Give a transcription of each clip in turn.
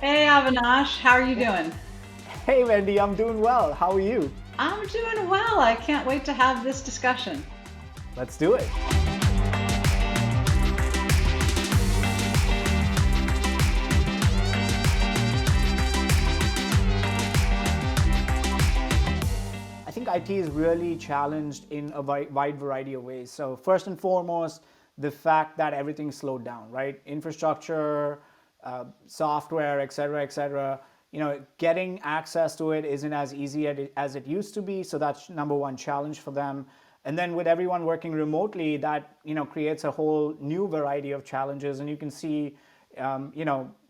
Hey Avinash, how are you doing? Hey Wendy, I'm doing well. How are you? I'm doing well. I can't wait to have this discussion. Let's do it. I think IT is really challenged in a wide variety of ways. So first and foremost, the fact that everything's slowed down, right? Infrastructure, software, et cetera, et cetera. Getting access to it isn't as easy as it used to be. So that's number one challenge for them. And then with everyone working remotely, that creates a whole new variety of challenges. And you can see,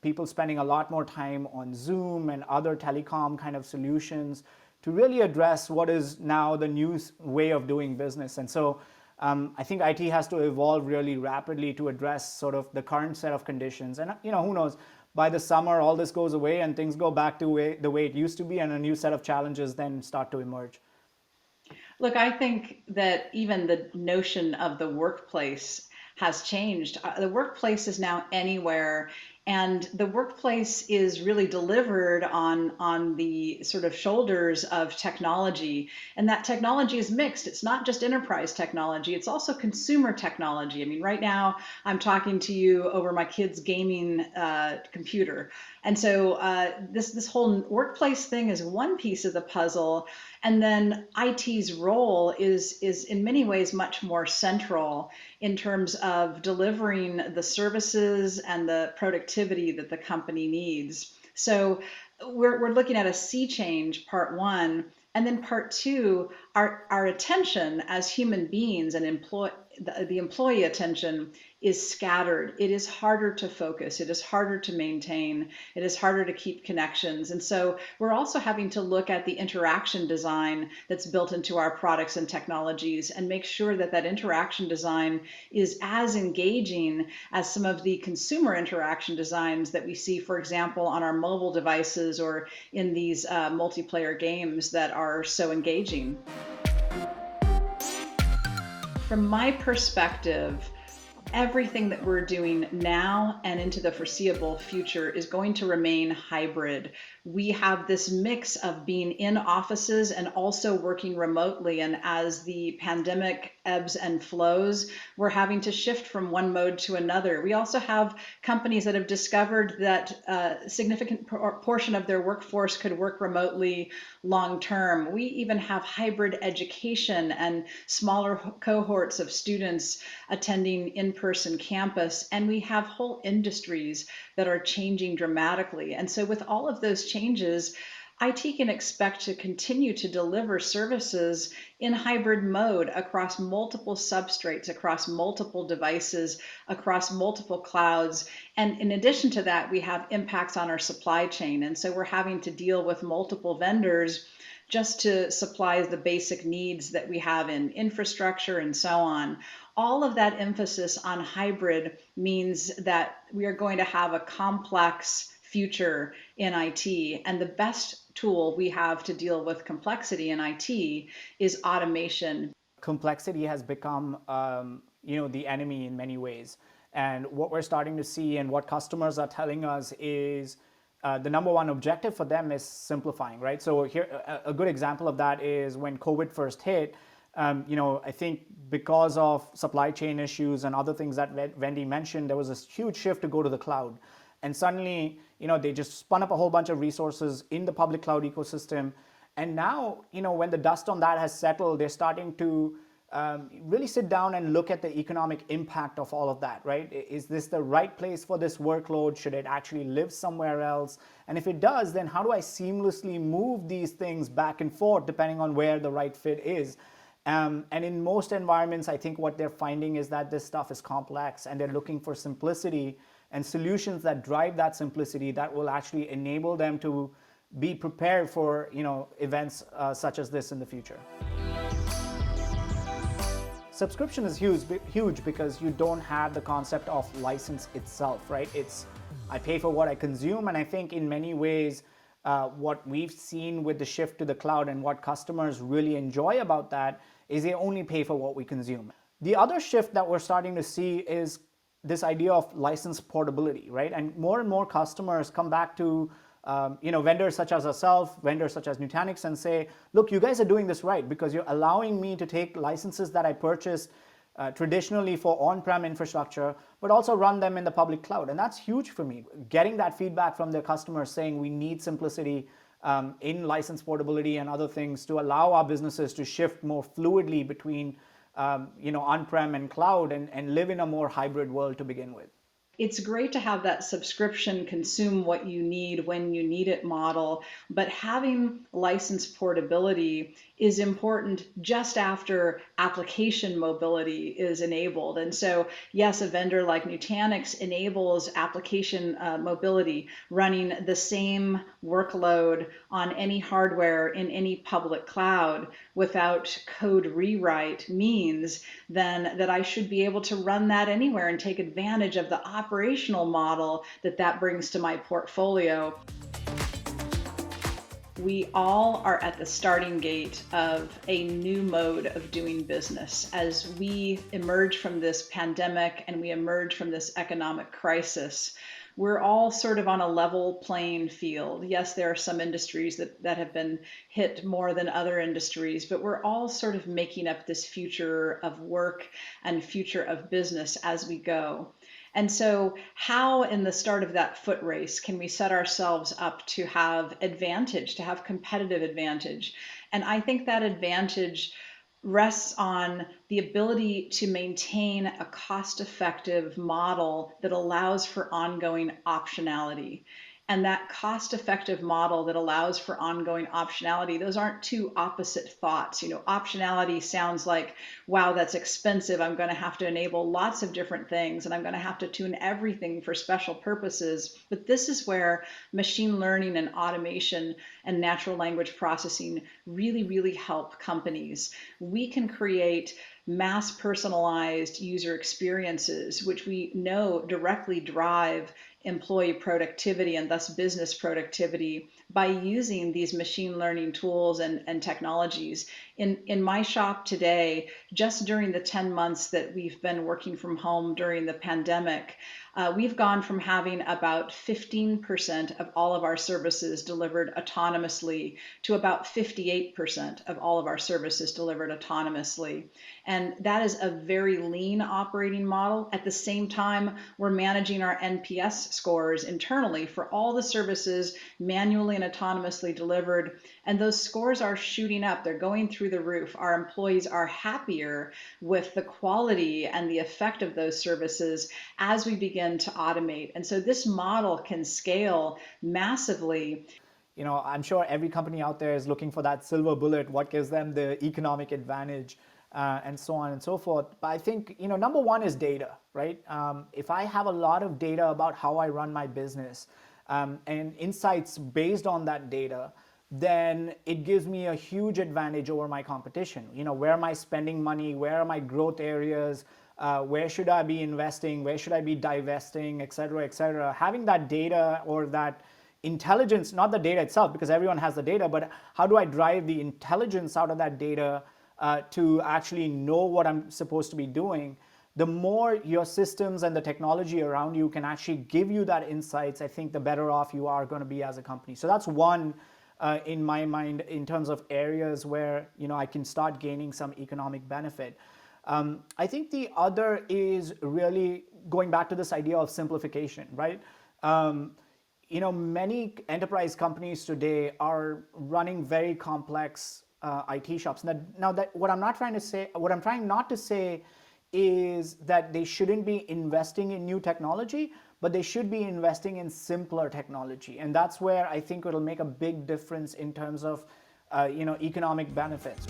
people spending a lot more time on Zoom and other telecom kind of solutions to really address what is now the new way of doing business. And so I think IT has to evolve really rapidly to address sort of the current set of conditions. And who knows, by the summer, all this goes away and things go back to the way it used to be, and a new set of challenges then start to emerge. Look, I think that even the notion of the workplace has changed. The workplace is now anywhere, and the workplace is really delivered on the sort of shoulders of technology. And that technology is mixed. It's not just enterprise technology, it's also consumer technology. I mean, right now I'm talking to you over my kid's gaming computer. And so this whole workplace thing is one piece of the puzzle, and then IT's role is in many ways much more central in terms of delivering the services and the productivity that the company needs. So we're looking at a sea change, part one. And then part two, our attention as human beings and the employee attention is scattered. It is harder to focus. It is harder to maintain. It is harder to keep connections. And so we're also having to look at the interaction design that's built into our products and technologies and make sure that that interaction design is as engaging as some of the consumer interaction designs that we see, for example, on our mobile devices or in these multiplayer games that are so engaging. From my perspective, everything that we're doing now and into the foreseeable future is going to remain hybrid. We have this mix of being in offices and also working remotely. And as the pandemic ebbs and flows, we're having to shift from one mode to another. We also have companies that have discovered that a significant portion of their workforce could work remotely long term. We even have hybrid education and smaller cohorts of students attending in-person campus, and we have whole industries that are changing dramatically. And so with all of those changes, IT can expect to continue to deliver services in hybrid mode across multiple substrates, across multiple devices, across multiple clouds. And in addition to that, we have impacts on our supply chain. And so we're having to deal with multiple vendors just to supply the basic needs that we have in infrastructure and so on. All of that emphasis on hybrid means that we are going to have a complex future in IT. And the best tool we have to deal with complexity in IT is automation. Complexity has become the enemy in many ways. And what we're starting to see and what customers are telling us is the number one objective for them is simplifying, right? So here, a good example of that is when COVID first hit. I think because of supply chain issues and other things that Wendy mentioned, there was this huge shift to go to the cloud. And suddenly, they just spun up a whole bunch of resources in the public cloud ecosystem. And now, when the dust on that has settled, they're starting to really sit down and look at the economic impact of all of that, right? Is this the right place for this workload? Should it actually live somewhere else? And if it does, then how do I seamlessly move these things back and forth depending on where the right fit is? And in most environments, I think what they're finding is that this stuff is complex and they're looking for simplicity and solutions that drive that simplicity that will actually enable them to be prepared for events such as this in the future. Subscription is huge because you don't have the concept of license itself, right? It's I pay for what I consume, and I think in many ways, what we've seen with the shift to the cloud and what customers really enjoy about that is they only pay for what we consume. The other shift that we're starting to see is this idea of license portability, right? And more customers come back to vendors such as ourselves, vendors such as Nutanix, and say, look, you guys are doing this right because you're allowing me to take licenses that I purchased traditionally for on-prem infrastructure, but also run them in the public cloud. And that's huge for me. Getting that feedback from their customers saying we need simplicity in license portability and other things to allow our businesses to shift more fluidly between on-prem and cloud and live in a more hybrid world to begin with. It's great to have that subscription consume what you need when you need it model, but having license portability is important just after application mobility is enabled. And so, yes, a vendor like Nutanix enables application mobility, running the same workload on any hardware in any public cloud without code rewrite means then that I should be able to run that anywhere and take advantage of the operational model that brings to my portfolio. We all are at the starting gate of a new mode of doing business. As we emerge from this pandemic and we emerge from this economic crisis, we're all sort of on a level playing field. Yes, there are some industries that have been hit more than other industries, but we're all sort of making up this future of work and future of business as we go. And so, how in the start of that foot race can we set ourselves up to have advantage, to have competitive advantage? And I think that advantage rests on the ability to maintain a cost-effective model that allows for ongoing optionality. And that cost-effective model that allows for ongoing optionality, those aren't two opposite thoughts. Optionality sounds like, wow, that's expensive. I'm going to have to enable lots of different things, and I'm going to have to tune everything for special purposes. But this is where machine learning and automation and natural language processing really, really help companies. We can create mass personalized user experiences, which we know directly drive employee productivity and thus business productivity by using these machine learning tools and technologies. In my shop today, just during the 10 months that we've been working from home during the pandemic, we've gone from having about 15% of all of our services delivered autonomously to about 58% of all of our services delivered autonomously. And that is a very lean operating model. At the same time, we're managing our NPS scores internally for all the services manually and autonomously delivered. And those scores are shooting up. They're going through the roof. Our employees are happier with the quality and the effect of those services as we begin to automate. And so this model can scale massively. I'm sure every company out there is looking for that silver bullet, what gives them the economic advantage, and so on and so forth. But I think, number one is data, right? If I have a lot of data about how I run my business and insights based on that data, then it gives me a huge advantage over my competition. Where am I spending money? Where are my growth areas? Where should I be investing? Where should I be divesting, et cetera, et cetera? Having that data or that intelligence, not the data itself, because everyone has the data, but how do I drive the intelligence out of that data to actually know what I'm supposed to be doing? The more your systems and the technology around you can actually give you that insights, I think the better off you are going to be as a company. So that's one in my mind in terms of areas where I can start gaining some economic benefit. I think the other is really going back to this idea of simplification, right? Many enterprise companies today are running very complex IT shops. Now that what I'm trying not to say is that they shouldn't be investing in new technology, but they should be investing in simpler technology. And that's where I think it'll make a big difference in terms of economic benefits.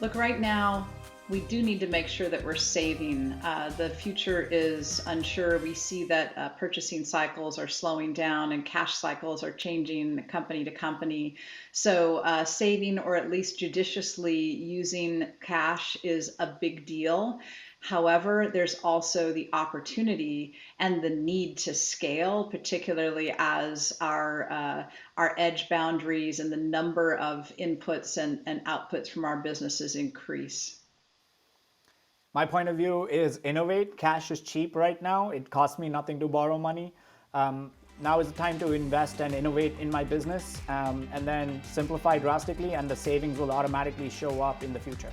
Look, right now, we do need to make sure that we're saving. The future is unsure. We see that purchasing cycles are slowing down and cash cycles are changing company to company. So saving or at least judiciously using cash is a big deal. However, there's also the opportunity and the need to scale, particularly as our edge boundaries and the number of inputs and outputs from our businesses increase. My point of view is innovate. Cash is cheap right now. It costs me nothing to borrow money. Now is the time to invest and innovate in my business, and then simplify drastically, and the savings will automatically show up in the future.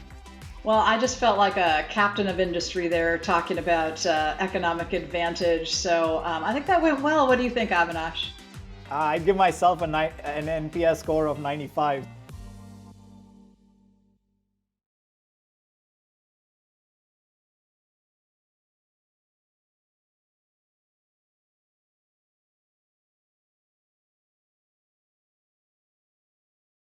Well, I just felt like a captain of industry there talking about economic advantage. So I think that went well. What do you think, Avinash? I'd give myself an NPS score of 95.